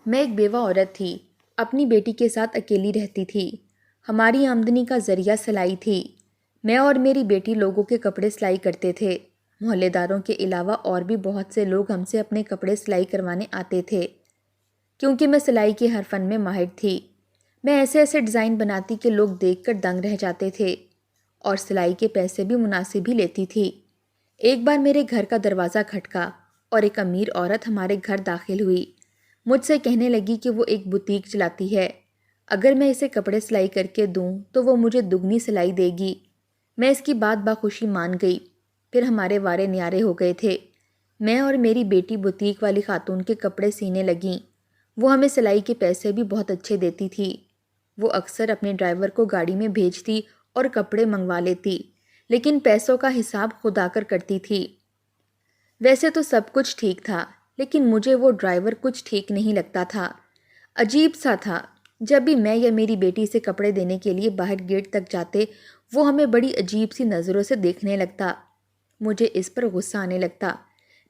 میں ایک بیوہ عورت تھی، اپنی بیٹی کے ساتھ اکیلی رہتی تھی۔ ہماری آمدنی کا ذریعہ سلائی تھی۔ میں اور میری بیٹی لوگوں کے کپڑے سلائی کرتے تھے۔ محلے داروں کے علاوہ اور بھی بہت سے لوگ ہم سے اپنے کپڑے سلائی کروانے آتے تھے، کیونکہ میں سلائی کے ہر فن میں ماہر تھی۔ میں ایسے ایسے ڈیزائن بناتی کہ لوگ دیکھ کر دنگ رہ جاتے تھے، اور سلائی کے پیسے بھی مناسب ہی لیتی تھی۔ ایک بار میرے گھر کا دروازہ کھٹکا اور ایک امیر عورت ہمارے گھر داخل ہوئی۔ مجھ سے کہنے لگی کہ وہ ایک بوتیک چلاتی ہے، اگر میں اسے کپڑے سلائی کر کے دوں تو وہ مجھے دگنی سلائی دے گی۔ میں اس کی بات بخوشی مان گئی۔ پھر ہمارے وارے نیارے ہو گئے تھے۔ میں اور میری بیٹی بوتیک والی خاتون کے کپڑے سینے لگیں۔ وہ ہمیں سلائی کے پیسے بھی بہت اچھے دیتی تھی۔ وہ اکثر اپنے ڈرائیور کو گاڑی میں بھیجتی اور کپڑے منگوا لیتی، لیکن پیسوں کا حساب خود آ کر کرتی تھی۔ ویسے تو سب کچھ ٹھیک تھا، لیکن مجھے وہ ڈرائیور کچھ ٹھیک نہیں لگتا تھا۔ عجیب سا تھا۔ جب بھی میں یا میری بیٹی سے کپڑے دینے کے لیے باہر گیٹ تک جاتے، وہ ہمیں بڑی عجیب سی نظروں سے دیکھنے لگتا۔ مجھے اس پر غصہ آنے لگتا۔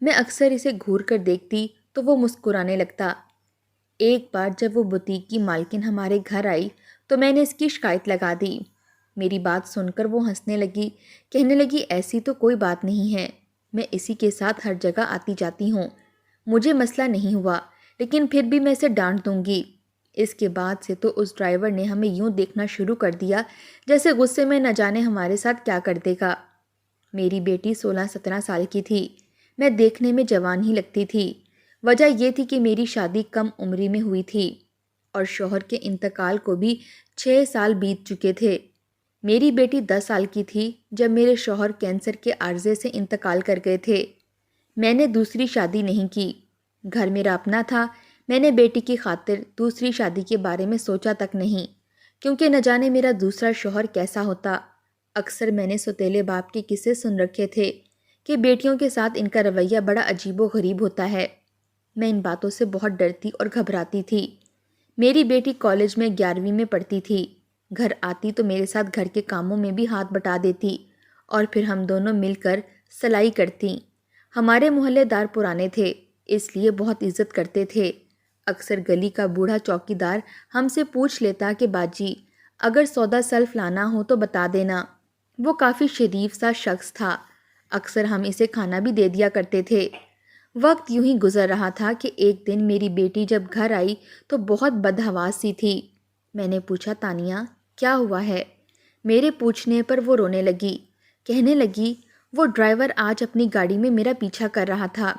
میں اکثر اسے گھور کر دیکھتی تو وہ مسکرانے لگتا۔ ایک بار جب وہ بوتیک کی مالکن ہمارے گھر آئی تو میں نے اس کی شکایت لگا دی۔ میری بات سن کر وہ ہنسنے لگی، کہنے لگی ایسی تو کوئی بات نہیں ہے، میں اسی کے ساتھ ہر جگہ آتی جاتی ہوں، مجھے مسئلہ نہیں ہوا، لیکن پھر بھی میں اسے ڈانٹ دوں گی۔ اس کے بعد سے تو اس ڈرائیور نے ہمیں یوں دیکھنا شروع کر دیا جیسے غصے میں نہ جانے ہمارے ساتھ کیا کر دے گا۔ میری بیٹی 16-17 سال کی تھی۔ میں دیکھنے میں جوان ہی لگتی تھی۔ وجہ یہ تھی کہ میری شادی کم عمری میں ہوئی تھی اور شوہر کے انتقال کو بھی 6 سال بیت چکے تھے۔ میری بیٹی 10 سال کی تھی جب میرے شوہر کینسر کے عارضے سے انتقال کر گئے تھے۔ میں نے دوسری شادی نہیں کی۔ گھر میرا اپنا تھا۔ میں نے بیٹی کی خاطر دوسری شادی کے بارے میں سوچا تک نہیں، کیونکہ نہ جانے میرا دوسرا شوہر کیسا ہوتا۔ اکثر میں نے سوتیلے باپ کے قصے سن رکھے تھے کہ بیٹیوں کے ساتھ ان کا رویہ بڑا عجیب و غریب ہوتا ہے۔ میں ان باتوں سے بہت ڈرتی اور گھبراتی تھی۔ میری بیٹی کالج میں 11ویں میں پڑھتی تھی۔ گھر آتی تو میرے ساتھ گھر کے کاموں میں بھی ہاتھ بٹا دیتی اور پھر ہم دونوں مل کر سلائی کرتیں۔ ہمارے محلے دار پرانے تھے، اس لیے بہت عزت کرتے تھے۔ اکثر گلی کا بوڑھا چوکی دار ہم سے پوچھ لیتا کہ باجی اگر سودا سلف لانا ہو تو بتا دینا۔ وہ کافی شریف سا شخص تھا۔ اکثر ہم اسے کھانا بھی دے دیا کرتے تھے۔ وقت یوں ہی گزر رہا تھا کہ ایک دن میری بیٹی جب گھر آئی تو بہت بدحواس سی تھی۔ میں نے پوچھا تانیہ کیا ہوا ہے؟ میرے پوچھنے پر وہ رونے لگی، کہنے لگی وہ ڈرائیور آج اپنی گاڑی میں میرا پیچھا کر رہا تھا۔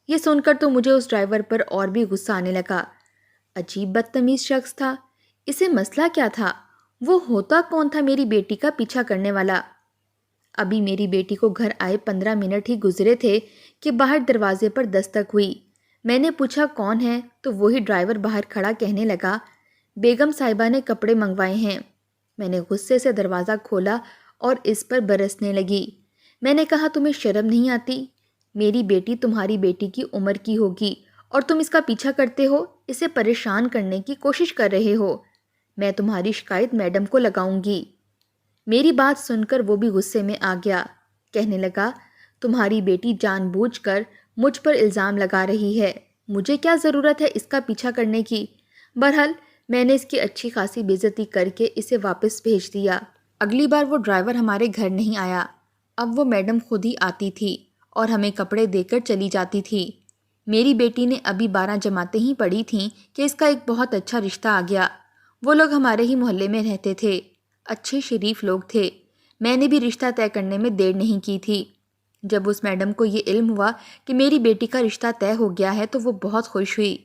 یہ سن کر تو مجھے اس ڈرائیور پر اور بھی غصہ آنے لگا۔ عجیب بدتمیز شخص تھا۔ اسے مسئلہ کیا تھا؟ وہ ہوتا کون تھا میری بیٹی کا پیچھا کرنے والا؟ ابھی میری بیٹی کو گھر آئے 15 منٹ ہی گزرے تھے کہ باہر دروازے پر دستک ہوئی۔ میں نے پوچھا کون ہے تو وہی ڈرائیور باہر کھڑا کہنے لگا بیگم صاحبہ نے کپڑے منگوائے ہیں۔ میں نے غصے سے دروازہ کھولا اور اس پر برسنے لگی۔ میں نے کہا تمہیں شرم نہیں آتی؟ میری بیٹی تمہاری بیٹی کی عمر کی ہوگی اور تم اس کا پیچھا کرتے ہو، اسے پریشان کرنے کی کوشش کر رہے ہو۔ میں تمہاری شکایت میڈم کو لگاؤں گی۔ میری بات سن کر وہ بھی غصے میں آ گیا، کہنے لگا تمہاری بیٹی جان بوجھ کر مجھ پر الزام لگا رہی ہے، مجھے کیا ضرورت ہے اس کا پیچھا کرنے کی؟ بہرحال میں نے اس کی اچھی خاصی بے عزتی کر کے اسے واپس بھیج دیا۔ اگلی بار وہ ڈرائیور ہمارے گھر نہیں آیا۔ اب وہ میڈم خود ہی آتی تھی اور ہمیں کپڑے دے کر چلی جاتی تھی۔ میری بیٹی نے ابھی 12 جماعتیں ہی پڑھی تھیں کہ اس کا ایک بہت اچھا رشتہ آ گیا۔ وہ لوگ ہمارے ہی محلے میں رہتے تھے، اچھے شریف لوگ تھے۔ میں نے بھی رشتہ طے کرنے میں دیر نہیں کی تھی۔ جب اس میڈم کو یہ علم ہوا کہ میری بیٹی کا رشتہ طے ہو گیا ہے تو وہ بہت خوش ہوئی،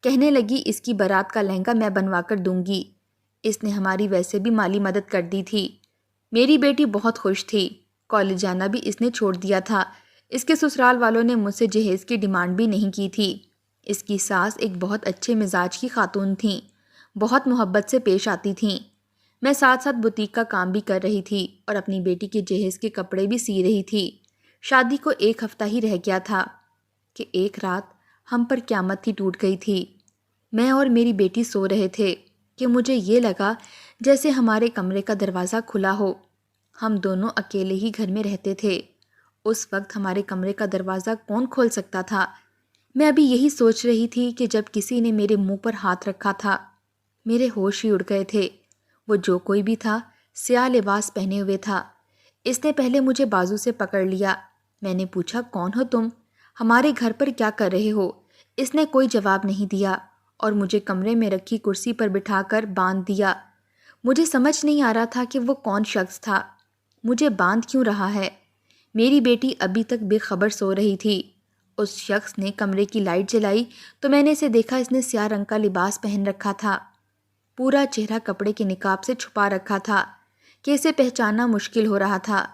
کہنے لگی اس کی بارات کا لہنگا میں بنوا کر دوں گی۔ اس نے ہماری ویسے بھی مالی مدد کر دی تھی۔ میری بیٹی بہت خوش تھی۔ کالج جانا بھی اس نے چھوڑ دیا تھا۔ اس کے سسرال والوں نے مجھ سے جہیز کی ڈیمانڈ بھی نہیں کی تھی۔ اس کی ساس ایک بہت اچھے مزاج کی خاتون تھیں، بہت محبت سے پیش آتی تھیں۔ میں ساتھ ساتھ بوتیک کا کام بھی کر رہی تھی اور اپنی بیٹی کے جہیز کے کپڑے بھی سی رہی تھی۔ شادی کو 1 ہفتہ ہی رہ گیا تھا کہ ایک رات ہم پر قیامت ہی ٹوٹ گئی تھی۔ میں اور میری بیٹی سو رہے تھے کہ مجھے یہ لگا جیسے ہمارے کمرے کا دروازہ کھلا ہو۔ ہم دونوں اکیلے ہی گھر میں رہتے تھے۔ اس وقت ہمارے کمرے کا دروازہ کون کھول سکتا تھا؟ میں ابھی یہی سوچ رہی تھی کہ جب کسی نے میرے منہ پر ہاتھ رکھا تھا۔ میرے ہوش ہی اڑ گئے تھے۔ وہ جو کوئی بھی تھا سیاہ لباس پہنے ہوئے تھا۔ اس نے پہلے مجھے بازو سے پکڑ لیا۔ میں نے پوچھا، کون ہو تم؟ ہمارے گھر پر کیا کر رہے ہو؟ اس نے کوئی جواب نہیں دیا اور مجھے کمرے میں رکھی کرسی پر بٹھا کر باندھ دیا۔ مجھے سمجھ نہیں آ رہا تھا کہ وہ کون شخص تھا، مجھے باندھ کیوں رہا ہے۔ میری بیٹی ابھی تک بے خبر سو رہی تھی۔ اس شخص نے کمرے کی لائٹ جلائی تو میں نے اسے دیکھا۔ اس نے سیاہ رنگ کا لباس پہن رکھا تھا، پورا چہرہ کپڑے کے نقاب سے چھپا رکھا تھا کہ اسے پہچاننا مشکل ہو رہا تھا۔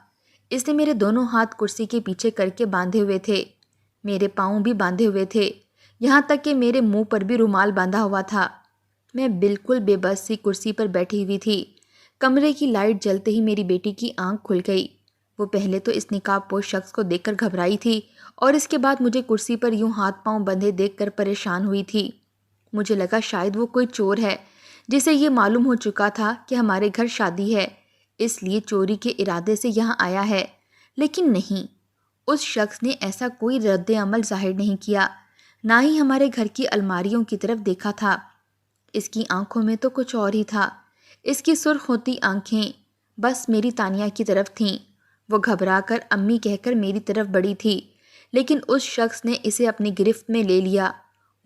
اس نے میرے دونوں ہاتھ کرسی کے پیچھے کر کے باندھے ہوئے تھے، میرے پاؤں بھی باندھے ہوئے تھے، یہاں تک کہ میرے منہ پر بھی رومال باندھا ہوا تھا۔ میں بالکل بے بس سی کرسی پر بیٹھی ہوئی تھی۔ کمرے کی لائٹ جلتے ہی میری بیٹی کی آنکھ کھل گئی۔ وہ پہلے تو اس نقاب پوش شخص کو دیکھ کر گھبرائی تھی اور اس کے بعد مجھے کرسی پر یوں ہاتھ پاؤں بندھے دیکھ کر پریشان ہوئی تھی۔ مجھے لگا شاید وہ کوئی چور ہے جسے یہ معلوم ہو چکا تھا کہ ہمارے گھر شادی ہے، اس لیے چوری کے ارادے سے یہاں آیا ہے۔ لیکن نہیں، اس شخص نے ایسا کوئی رد عمل ظاہر نہیں کیا، نہ ہی ہمارے گھر کی الماریوں کی طرف دیکھا تھا۔ اس کی آنکھوں میں تو کچھ اور ہی تھا۔ اس کی سرخ ہوتی آنکھیں بس میری تانیہ کی طرف تھیں۔ وہ گھبرا کر امی کہہ کر میری طرف بڑھی تھی، لیکن اس شخص نے اسے اپنی گرفت میں لے لیا۔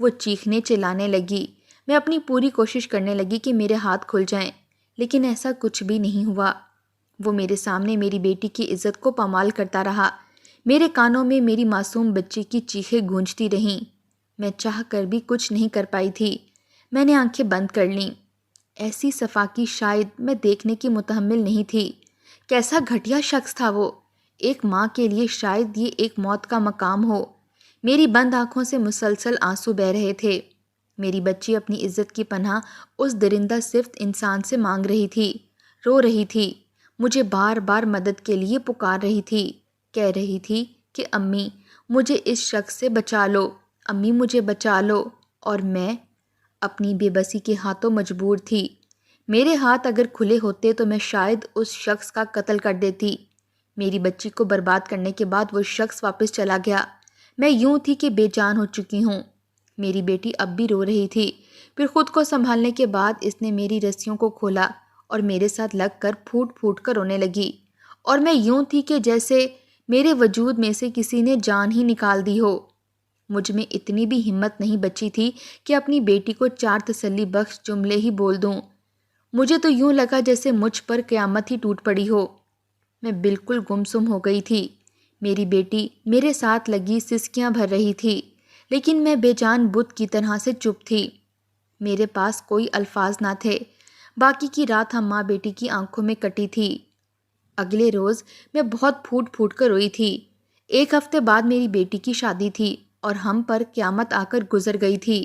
وہ چیخنے چلانے لگی۔ میں اپنی پوری کوشش کرنے لگی کہ میرے ہاتھ کھل جائیں، لیکن ایسا کچھ بھی نہیں ہوا۔ وہ میرے سامنے میری بیٹی کی عزت کو پامال کرتا رہا۔ میرے کانوں میں میری معصوم بچی کی چیخیں گونجتی رہیں۔ میں چاہ کر بھی کچھ نہیں کر پائی تھی۔ میں نے آنکھیں بند کر لیں۔ ایسی صفاکی شاید میں دیکھنے کی متحمل نہیں تھی۔ کیسا گھٹیا شخص تھا وہ۔ ایک ماں کے لیے شاید یہ ایک موت کا مقام ہو۔ میری بند آنکھوں سے مسلسل آنسو بہہ رہے تھے۔ میری بچی اپنی عزت کی پناہ اس درندہ صفت انسان سے مانگ رہی تھی، رو رہی تھی، مجھے بار بار مدد کے لیے پکار رہی تھی، کہہ رہی تھی کہ امی مجھے اس شخص سے بچا لو، امی مجھے بچا لو۔ اور میں اپنی بے بسی کے ہاتھوں مجبور تھی۔ میرے ہاتھ اگر کھلے ہوتے تو میں شاید اس شخص کا قتل کر دیتی۔ میری بچی کو برباد کرنے کے بعد وہ شخص واپس چلا گیا۔ میں یوں تھی کہ بے جان ہو چکی ہوں۔ میری بیٹی اب بھی رو رہی تھی۔ پھر خود کو سنبھالنے کے بعد اس نے میری رسیوں کو کھولا اور میرے ساتھ لگ کر پھوٹ پھوٹ کر رونے لگی، اور میں یوں تھی کہ جیسے میرے وجود میں سے کسی نے جان ہی نکال دی ہو۔ مجھ میں اتنی بھی ہمت نہیں بچی تھی کہ اپنی بیٹی کو 4 تسلی بخش جملے ہی بول دوں۔ مجھے تو یوں لگا جیسے مجھ پر قیامت ہی ٹوٹ پڑی ہو۔ میں بالکل گمسم ہو گئی تھی۔ میری بیٹی میرے ساتھ لگی سسکیاں بھر رہی تھی، لیکن میں بے جان بت کی طرح سے چپ تھی۔ میرے پاس کوئی الفاظ نہ تھے۔ باقی کی رات ہم ماں بیٹی کی آنکھوں میں کٹی تھی۔ اگلے روز میں بہت پھوٹ پھوٹ کر روئی تھی۔ 1 ہفتے بعد میری بیٹی کی شادی تھی اور ہم پر قیامت آ کر گزر گئی تھی۔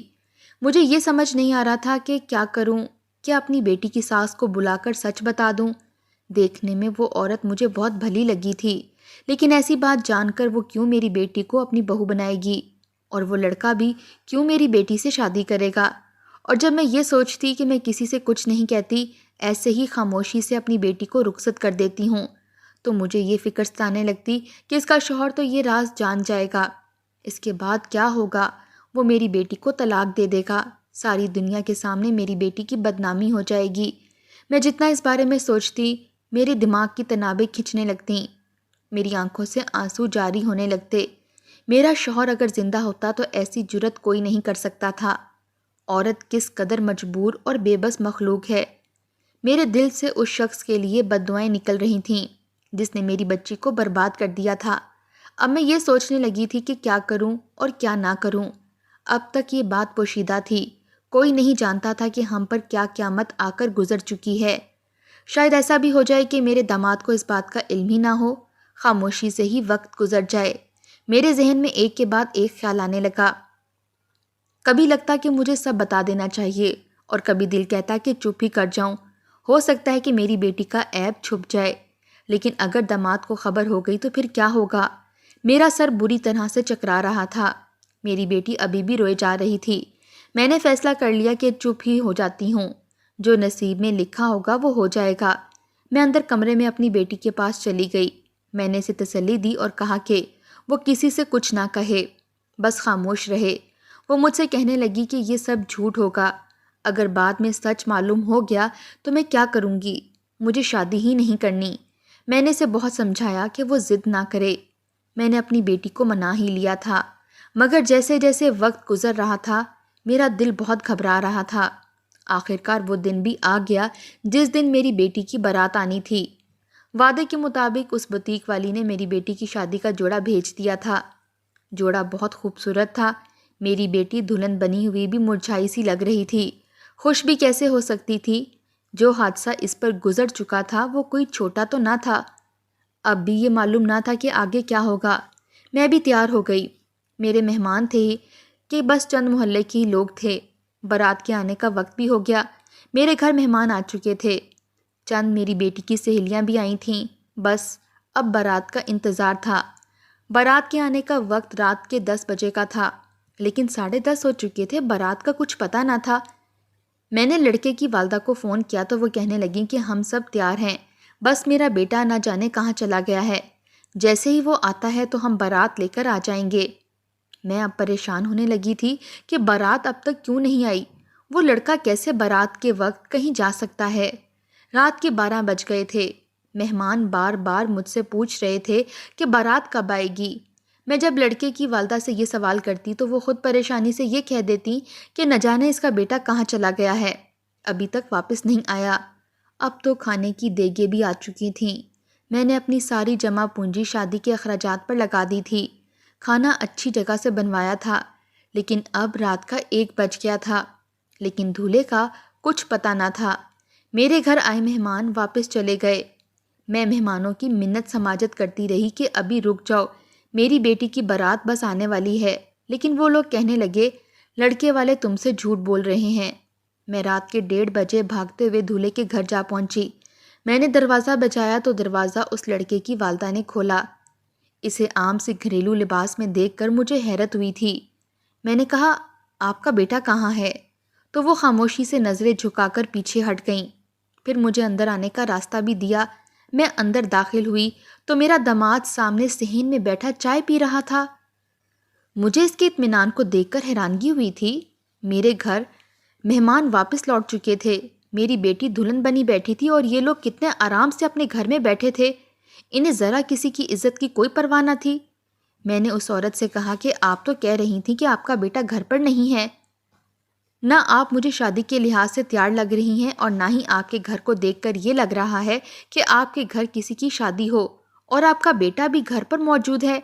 مجھے یہ سمجھ نہیں آ رہا تھا کہ کیا کروں، کیا اپنی بیٹی کی ساس کو بلا کر سچ بتا دوں۔ دیکھنے میں وہ عورت مجھے بہت بھلی لگی تھی، لیکن ایسی بات جان کر وہ کیوں میری بیٹی کو اپنی بہو بنائے گی، اور وہ لڑکا بھی کیوں میری بیٹی سے شادی کرے گا۔ اور جب میں یہ سوچتی کہ میں کسی سے کچھ نہیں کہتی، ایسے ہی خاموشی سے اپنی بیٹی کو رخصت کر دیتی ہوں، تو مجھے یہ فکر ستانے لگتی کہ اس کا شوہر تو یہ راز جان جائے گا۔ اس کے بعد کیا ہوگا؟ وہ میری بیٹی کو طلاق دے دے گا۔ ساری دنیا کے سامنے میری بیٹی کی بدنامی ہو جائے گی۔ میں جتنا اس بارے میں سوچتی، میرے دماغ کی تنابیں کھنچنے لگتیں، میری آنکھوں سے آنسو جاری ہونے لگتے۔ میرا شوہر اگر زندہ ہوتا تو ایسی جرت کوئی نہیں کر سکتا تھا۔ عورت کس قدر مجبور اور بے بس مخلوق ہے۔ میرے دل سے اس شخص کے لیے بد دعائیں نکل رہی تھیں جس نے میری بچی کو برباد کر دیا تھا۔ اب میں یہ سوچنے لگی تھی کہ کیا کروں اور کیا نہ کروں۔ اب تک یہ بات پوشیدہ تھی، کوئی نہیں جانتا تھا کہ ہم پر کیا قیامت آ کر گزر چکی ہے۔ شاید ایسا بھی ہو جائے کہ میرے داماد کو اس بات کا علم ہی نہ ہو، خاموشی سے ہی وقت گزر جائے۔ میرے ذہن میں ایک کے بعد ایک خیال آنے لگا۔ کبھی لگتا کہ مجھے سب بتا دینا چاہیے، اور کبھی دل کہتا کہ چپ ہی کر جاؤں، ہو سکتا ہے کہ میری بیٹی کا عیب چھپ جائے۔ لیکن اگر داماد کو خبر ہو گئی تو پھر کیا ہوگا؟ میرا سر بری طرح سے چکرا رہا تھا۔ میری بیٹی ابھی بھی روئے جا رہی تھی۔ میں نے فیصلہ کر لیا کہ چپ ہی ہو جاتی ہوں، جو نصیب میں لکھا ہوگا وہ ہو جائے گا۔ میں اندر کمرے میں اپنی بیٹی کے پاس چلی گئی۔ میں نے اسے تسلی دی اور کہا کہ وہ کسی سے کچھ نہ کہے۔ بس خاموش رہے۔ وہ مجھ سے کہنے لگی کہ یہ سب جھوٹ ہوگا، اگر بعد میں سچ معلوم ہو گیا تو میں کیا کروں گی، مجھے شادی ہی نہیں کرنی۔ میں نے اسے بہت سمجھایا کہ وہ ضد نہ کرے، میں نے اپنی بیٹی کو منا ہی لیا تھا، مگر جیسے جیسے وقت گزر رہا تھا میرا دل بہت گھبرا رہا تھا۔ آخرکار وہ دن بھی آ گیا جس دن میری بیٹی کی بارات آنی تھی۔ وعدے کے مطابق اس بوتیک والی نے میری بیٹی کی شادی کا جوڑا بھیج دیا تھا۔ جوڑا بہت خوبصورت تھا، میری بیٹی دلہن بنی ہوئی بھی مرجھائی سی لگ رہی تھی۔ خوش بھی کیسے ہو سکتی تھی؟ جو حادثہ اس پر گزر چکا تھا وہ کوئی چھوٹا تو نہ تھا۔ اب بھی یہ معلوم نہ تھا کہ آگے کیا ہوگا۔ میں بھی تیار ہو گئی، میرے مہمان تھے کہ بس چند محلے کے ہی لوگ تھے۔ بارات کے آنے کا وقت بھی ہو گیا، میرے گھر مہمان آ چکے تھے، چند میری بیٹی کی سہیلیاں بھی آئی تھیں۔ بس اب بارات کا انتظار تھا۔ بارات کے آنے کا وقت رات کے 10 بجے کا تھا، لیکن 10:30 ہو چکے تھے، بارات کا کچھ پتہ نہ تھا۔ میں نے لڑکے کی والدہ کو فون کیا تو وہ کہنے لگیں کہ ہم سب تیار ہیں، بس میرا بیٹا نہ جانے کہاں چلا گیا ہے، جیسے ہی وہ آتا ہے تو ہم بارات لے کر آ جائیں گے۔ میں اب پریشان ہونے لگی تھی کہ بارات اب تک کیوں نہیں آئی، وہ لڑکا کیسے بارات کے وقت کہیں جا سکتا ہے۔ رات کے 12 بج گئے تھے، مہمان بار بار مجھ سے پوچھ رہے تھے کہ بارات کب آئے گی۔ میں جب لڑکے کی والدہ سے یہ سوال کرتی تو وہ خود پریشانی سے یہ کہہ دیتی کہ نہ جانے اس کا بیٹا کہاں چلا گیا ہے، ابھی تک واپس نہیں آیا۔ اب تو کھانے کی دیگیں بھی آ چکی تھیں، میں نے اپنی ساری جمع پونجی شادی کے اخراجات پر لگا دی تھی۔ کھانا اچھی جگہ سے بنوایا تھا، لیکن اب رات کا 1 بج گیا تھا، لیکن دولہے کا کچھ پتہ نہ تھا۔ میرے گھر آئے مہمان واپس چلے گئے، میں مہمانوں کی منت سماجت کرتی رہی کہ ابھی رک جاؤ، میری بیٹی کی بارات بس آنے والی ہے، لیکن وہ لوگ کہنے لگے لڑکے والے تم سے جھوٹ بول رہے ہیں۔ میں رات کے 1:30 بجے بھاگتے ہوئے دولہے کے گھر جا پہنچی۔ میں نے دروازہ بجایا تو دروازہ اس لڑکے کی والدہ نے کھولا۔ اسے عام سے گھریلو لباس میں دیکھ کر مجھے حیرت ہوئی تھی۔ میں نے کہا آپ کا بیٹا کہاں ہے؟ تو وہ خاموشی سے نظریں جھکا کر پیچھے ہٹ گئیں، پھر مجھے اندر آنے کا راستہ بھی دیا۔ میں اندر داخل ہوئی تو میرا داماد سامنے صحن میں بیٹھا چائے پی رہا تھا۔ مجھے اس کے اطمینان کو دیکھ کر حیرانگی ہوئی تھی۔ میرے گھر مہمان واپس لوٹ چکے تھے، میری بیٹی دلہن بنی بیٹھی تھی اور یہ لوگ کتنے آرام سے اپنے گھر میں بیٹھے تھے، انہیں ذرا کسی کی عزت کی کوئی پرواہ نہ تھی۔ میں نے اس عورت سے کہا کہ آپ تو کہہ رہی تھیں کہ آپ کا بیٹا گھر پر نہیں ہے، نہ آپ مجھے شادی کے لحاظ سے تیار لگ رہی ہیں اور نہ ہی آپ کے گھر کو دیکھ کر یہ لگ رہا ہے کہ آپ کے گھر کسی کی شادی ہو اور آپ کا بیٹا بھی گھر پر موجود ہے۔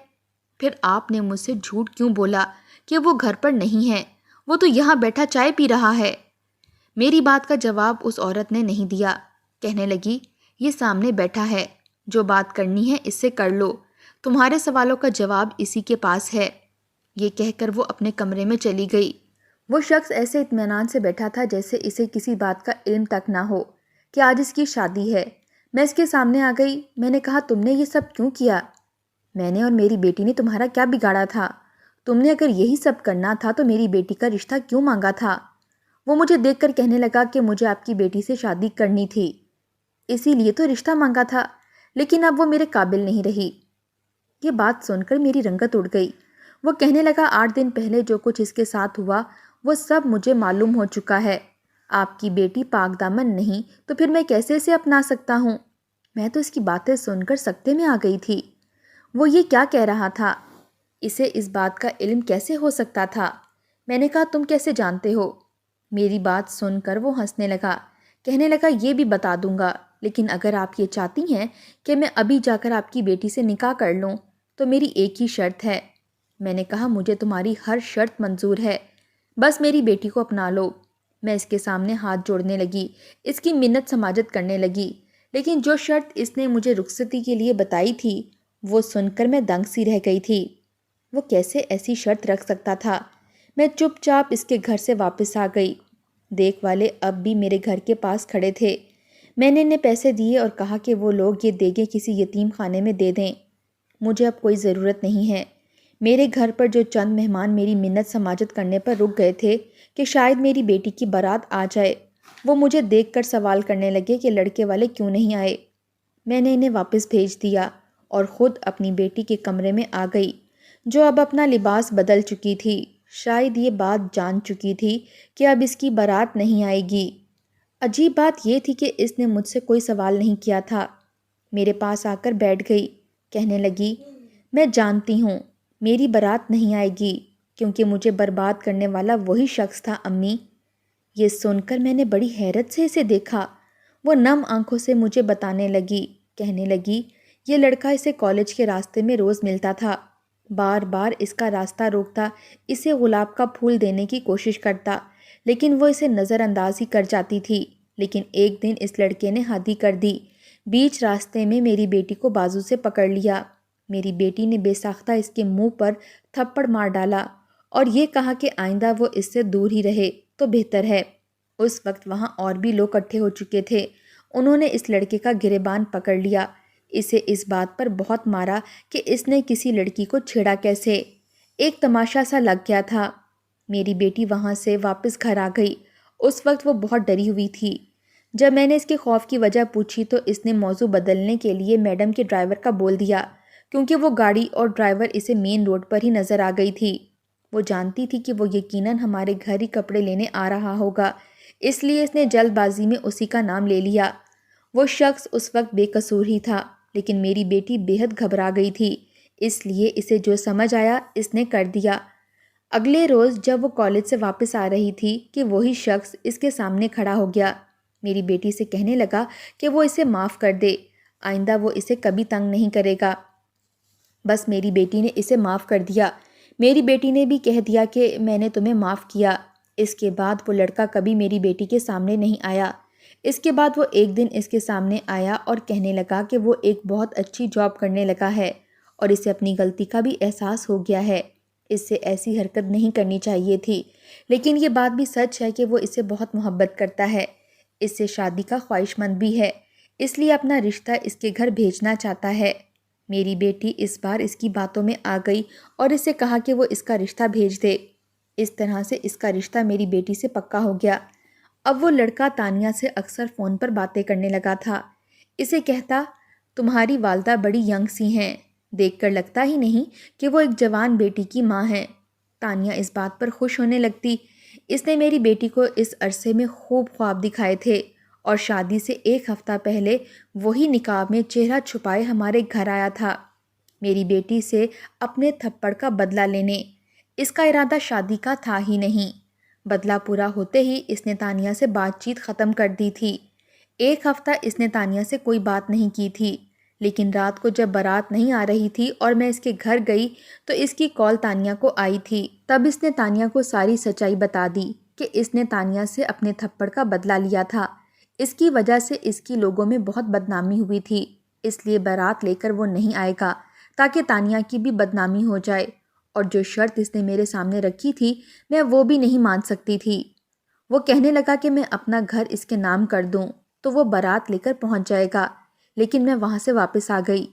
پھر آپ نے مجھ سے جھوٹ کیوں بولا کہ وہ گھر پر نہیں ہے؟ وہ تو یہاں بیٹھا چائے پی رہا ہے۔ میری بات کا جواب اس عورت نے نہیں دیا، کہنے لگی یہ سامنے بیٹھا ہے، جو بات کرنی ہے اس سے کر لو، تمہارے سوالوں کا جواب اسی کے پاس ہے۔ یہ کہہ کر وہ اپنے کمرے میں چلی گئی۔ وہ شخص ایسے اطمینان سے بیٹھا تھا جیسے اسے کسی بات کا علم تک نہ ہو کہ آج اس کی شادی ہے۔ میں اس کے سامنے آ گئی، میں نے کہا تم نے یہ سب کیوں کیا؟ میں نے اور میری بیٹی نے تمہارا کیا بگاڑا تھا؟ تم نے اگر یہی سب کرنا تھا تو میری بیٹی کا رشتہ کیوں مانگا تھا؟ وہ مجھے دیکھ کر کہنے لگا کہ مجھے آپ کی بیٹی سے شادی کرنی تھی، اسی لیے تو رشتہ مانگا تھا، لیکن اب وہ میرے قابل نہیں رہی۔ یہ بات سن کر میری رنگت اڑ گئی۔ وہ کہنے لگا 8 دن پہلے جو کچھ اس کے ساتھ ہوا وہ سب مجھے معلوم ہو چکا ہے۔ آپ کی بیٹی پاک دامن نہیں تو پھر میں کیسے اسے اپنا سکتا ہوں؟ میں تو اس کی باتیں سن کر سکتے میں آ گئی تھی۔ وہ یہ کیا کہہ رہا تھا؟ اسے اس بات کا علم کیسے ہو سکتا تھا؟ میں نے کہا تم کیسے جانتے ہو؟ میری بات سن کر وہ ہنسنے لگا، کہنے لگا یہ بھی بتا دوں گا، لیکن اگر آپ یہ چاہتی ہیں کہ میں ابھی جا کر آپ کی بیٹی سے نکاح کر لوں تو میری ایک ہی شرط ہے۔ میں نے کہا مجھے تمہاری ہر شرط منظور ہے، بس میری بیٹی کو اپنا لو۔ میں اس کے سامنے ہاتھ جوڑنے لگی، اس کی منت سماجت کرنے لگی، لیکن جو شرط اس نے مجھے رخصتی کے لیے بتائی تھی وہ سن کر میں دنگ سی رہ گئی تھی۔ وہ کیسے ایسی شرط رکھ سکتا تھا؟ میں چپ چاپ اس کے گھر سے واپس آ گئی۔ دیکھ والے اب بھی میرے گھر کے پاس کھڑے تھے۔ میں نے انہیں پیسے دیے اور کہا کہ وہ لوگ یہ دیگیں کسی یتیم خانے میں دے دیں، مجھے اب کوئی ضرورت نہیں ہے۔ میرے گھر پر جو چند مہمان میری منت سماجت کرنے پر رک گئے تھے کہ شاید میری بیٹی کی بارات آ جائے، وہ مجھے دیکھ کر سوال کرنے لگے کہ لڑکے والے کیوں نہیں آئے۔ میں نے انہیں واپس بھیج دیا اور خود اپنی بیٹی کے کمرے میں آ گئی۔ جو اب اپنا لباس بدل چکی تھی۔ شاید یہ بات جان چکی تھی کہ اب اس کی بارات نہیں آئے گی۔ عجیب بات یہ تھی کہ اس نے مجھ سے کوئی سوال نہیں کیا تھا۔ میرے پاس آ کر بیٹھ گئی، کہنے لگی، میں جانتی ہوں میری بارات نہیں آئے گی کیونکہ مجھے برباد کرنے والا وہی شخص تھا امی۔ یہ سن کر میں نے بڑی حیرت سے اسے دیکھا۔ وہ نم آنکھوں سے مجھے بتانے لگی، کہنے لگی، یہ لڑکا اسے کالج کے راستے میں روز ملتا تھا، بار بار اس کا راستہ روکتا، اسے گلاب کا پھول دینے کی کوشش کرتا، لیکن وہ اسے نظر انداز ہی کر جاتی تھی۔ لیکن ایک دن اس لڑکے نے حد ہی کر دی، بیچ راستے میں میری بیٹی کو بازو سے پکڑ لیا۔ میری بیٹی نے بے ساختہ اس کے منہ پر تھپڑ مار ڈالا اور یہ کہا کہ آئندہ وہ اس سے دور ہی رہے تو بہتر ہے۔ اس وقت وہاں اور بھی لوگ اکٹھے ہو چکے تھے۔ انہوں نے اس لڑکے کا گریبان پکڑ لیا، اسے اس بات پر بہت مارا کہ اس نے کسی لڑکی کو چھیڑا کیسے۔ ایک تماشا سا لگ گیا تھا۔ میری بیٹی وہاں سے واپس گھر آ گئی۔ اس وقت وہ بہت ڈری ہوئی تھی۔ جب میں نے اس کے خوف کی وجہ پوچھی تو اس نے موضوع بدلنے کے لیے میڈم کے ڈرائیور کا بول دیا، کیونکہ وہ گاڑی اور ڈرائیور اسے مین روڈ پر ہی نظر آ گئی تھی۔ وہ جانتی تھی کہ وہ یقیناً ہمارے گھر ہی کپڑے لینے آ رہا ہوگا، اس لیے اس نے جلد بازی میں اسی کا نام لے لیا۔ وہ شخص اس وقت بے قصور ہی تھا، لیکن میری بیٹی بے حد گھبرا گئی تھی، اس لیے اسے جو سمجھ آیا اس نے کر دیا۔ اگلے روز جب وہ کالج سے واپس آ رہی تھی کہ وہی شخص اس کے سامنے کھڑا ہو گیا۔ میری بیٹی سے کہنے لگا کہ وہ اسے معاف کر دے، آئندہ وہ اسے کبھی تنگ نہیں کرے گا۔ بس میری بیٹی نے اسے معاف کر دیا۔ میری بیٹی نے بھی کہہ دیا کہ میں نے تمہیں معاف کیا۔ اس کے بعد وہ لڑکا کبھی میری بیٹی کے سامنے نہیں آیا۔ اس کے بعد وہ ایک دن اس کے سامنے آیا اور کہنے لگا کہ وہ ایک بہت اچھی جاب کرنے لگا ہے اور اسے اپنی غلطی کا بھی احساس ہو گیا ہے۔ اس سے ایسی حرکت نہیں کرنی چاہیے تھی، لیکن یہ بات بھی سچ ہے کہ وہ اسے بہت محبت کرتا ہے، اس سے شادی کا خواہش مند بھی ہے، اس لیے اپنا رشتہ اس کے گھر بھیجنا چاہتا ہے۔ میری بیٹی اس بار اس کی باتوں میں آ گئی اور اسے کہا کہ وہ اس کا رشتہ بھیج دے۔ اس طرح سے اس کا رشتہ میری بیٹی سے پکا ہو گیا۔ اب وہ لڑکا تانیہ سے اکثر فون پر باتیں کرنے لگا تھا۔ اسے کہتا، تمہاری والدہ بڑی ینگ سی ہیں، دیکھ کر لگتا ہی نہیں کہ وہ ایک جوان بیٹی کی ماں ہیں۔ تانیہ اس بات پر خوش ہونے لگتی۔ اس نے میری بیٹی کو اس عرصے میں خوب خواب دکھائے تھے اور شادی سے ایک ہفتہ پہلے وہی نقاب میں چہرہ چھپائے ہمارے گھر آیا تھا، میری بیٹی سے اپنے تھپڑ کا بدلہ لینے۔ اس کا ارادہ شادی کا تھا ہی نہیں۔ بدلہ پورا ہوتے ہی اس نے تانیہ سے بات چیت ختم کر دی تھی۔ ایک ہفتہ اس نے تانیہ سے کوئی بات نہیں کی تھی، لیکن رات کو جب بارات نہیں آ رہی تھی اور میں اس کے گھر گئی تو اس کی کال تانیہ کو آئی تھی۔ تب اس نے تانیہ کو ساری سچائی بتا دی کہ اس نے تانیہ سے اپنے تھپڑ کا بدلہ لیا تھا۔ اس کی وجہ سے اس کی لوگوں میں بہت بدنامی ہوئی تھی، اس لیے بارات لے کر وہ نہیں آئے گا تاکہ تانیہ کی بھی بدنامی ہو جائے، اور جو شرط اس نے میرے سامنے رکھی تھی میں وہ بھی نہیں مان سکتی تھی۔ وہ کہنے لگا کہ میں اپنا گھر اس کے نام کر دوں تو وہ بارات لے کر پہنچ جائے گا، لیکن میں وہاں سے واپس آ گئی۔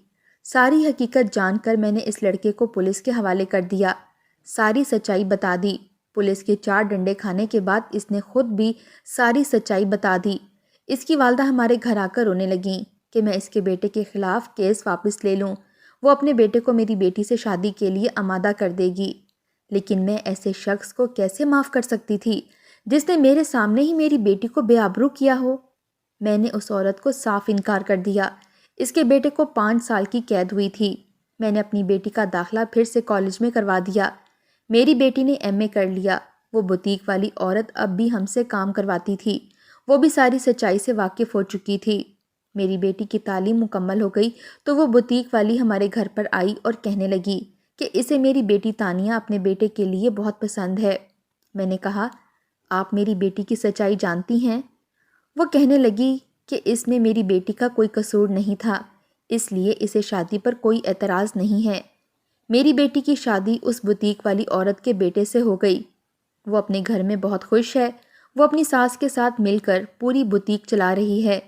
ساری حقیقت جان کر میں نے اس لڑکے کو پولیس کے حوالے کر دیا، ساری سچائی بتا دی۔ پولیس کے 4 ڈنڈے کھانے کے بعد اس نے خود بھی ساری سچائی بتا دی۔ اس کی والدہ ہمارے گھر آ کر رونے لگیں کہ میں اس کے بیٹے کے خلاف کیس واپس لے لوں، وہ اپنے بیٹے کو میری بیٹی سے شادی کے لیے آمادہ کر دے گی۔ لیکن میں ایسے شخص کو کیسے معاف کر سکتی تھی جس نے میرے سامنے ہی میری بیٹی کو بے آبرو کیا ہو؟ میں نے اس عورت کو صاف انکار کر دیا۔ اس کے بیٹے کو 5 سال کی قید ہوئی تھی۔ میں نے اپنی بیٹی کا داخلہ پھر سے کالج میں کروا دیا۔ میری بیٹی نے MA کر لیا۔ وہ بوتیک والی عورت اب بھی ہم سے کام کرواتی تھی، وہ بھی ساری سچائی سے واقف ہو چکی تھی۔ میری بیٹی کی تعلیم مکمل ہو گئی تو وہ بوتیک والی ہمارے گھر پر آئی اور کہنے لگی کہ اسے میری بیٹی تانیہ اپنے بیٹے کے لیے بہت پسند ہے۔ میں نے کہا، آپ میری بیٹی کی سچائی جانتی ہیں؟ وہ کہنے لگی کہ اس میں میری بیٹی کا کوئی قصور نہیں تھا، اس لیے اسے شادی پر کوئی اعتراض نہیں ہے۔ میری بیٹی کی شادی اس بوتیک والی عورت کے بیٹے سے ہو گئی۔ وہ اپنے گھر میں بہت خوش ہے، وہ اپنی ساس کے ساتھ مل کر پوری بوتیک چلا رہی ہے۔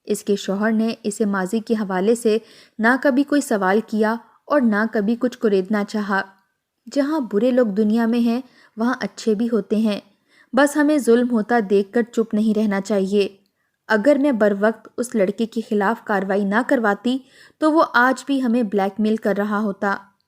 اس کے شوہر نے اسے ماضی کے حوالے سے نہ کبھی کوئی سوال کیا اور نہ کبھی کچھ کریدنا چاہا۔ جہاں برے لوگ دنیا میں ہیں وہاں اچھے بھی ہوتے ہیں، بس ہمیں ظلم ہوتا دیکھ کر چپ نہیں رہنا چاہیے۔ اگر میں بروقت اس لڑکے کے خلاف کارروائی نہ کرواتی تو وہ آج بھی ہمیں بلیک میل کر رہا ہوتا۔